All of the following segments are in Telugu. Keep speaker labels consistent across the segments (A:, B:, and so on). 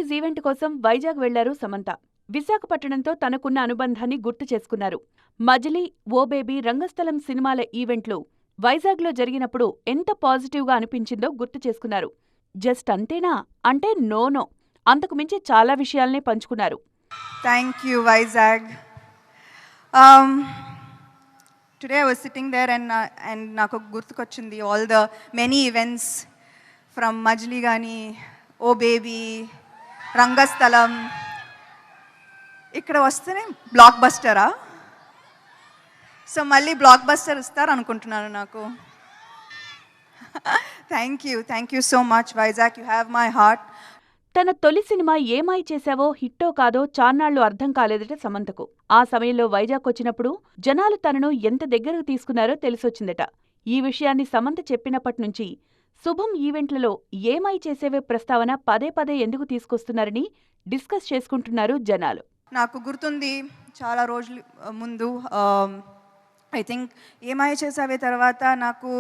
A: రిలీజ్ ఈవెంట్ కోసం వైజాగ్ వెళ్లారు సమంత. విశాఖపట్నంతో తనకున్న అనుబంధాన్ని గుర్తు చేసుకున్నారు. మజిలీ, ఓ బేబీ, రంగస్థలం సినిమాల ఈవెంట్లు వైజాగ్లో జరిగినప్పుడు ఎంత పాజిటివ్గా అనిపించిందో గుర్తు చేసుకున్నారు. జస్ట్ అంతేనా అంటే నో, అంతకు మించి చాలా విషయాల్నే పంచుకున్నారు.
B: Thank you, Vizag. Today I was sitting there and నాకు గుర్తుకొచ్చింది all the many events from Majli Gani, O Baby, రంగస్థలం. ఇక్కడ వస్తేనే బ్లాక్ బస్టరా? సో మళ్ళీ బ్లాక్ బస్టర్ ఇస్తారు అనుకుంటున్నాను నాకు. Thank you so much Vizag, you have my heart.
A: తన తొలి సినిమా ఏమాయి చేశావో హిట్టో కాదో చాన్నాళ్లు అర్థం కాలేదట సమంతకు. ఆ సమయంలో వైజాగ్ వచ్చినప్పుడు జనాలు తనను ఎంత దగ్గరకు తీసుకున్నారో తెలిసొచ్చిందట. ఈ విషయాన్ని సమంత చెప్పినప్పట్నుంచి శుభం ఈవెంట్లలో ఏమాయి చేసేవే ప్రస్తావన పదే పదే ఎందుకు తీసుకొస్తున్నారని డిస్కస్ చేసుకుంటున్నారు జనాలు.
B: నాకు గుర్తుంది చాలా రోజుల ముందు, ఐ థింక్ ఏమాయి చేసావే తర్వాత నాకు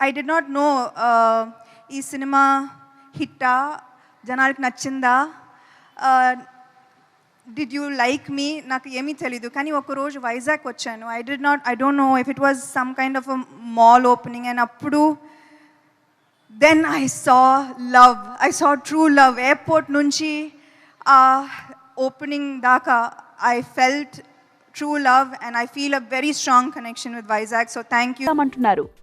B: ఐ డి నాట్ నో ఈ సినిమా హిట్టా, జనాలకి నచ్చిందా, డిడ్ యూ లైక్ మీ, నాకు ఏమీ తెలీదు. కానీ ఒకరోజు వైజాగ్ వచ్చాను. I don't know if it was some kind of a mall opening, and అప్పుడు then I saw true love. Airport నుంచి ఓపెనింగ్ దాకా I felt true love, and I feel a very strong connection with Vizag. So thank you
A: అంటున్నారు.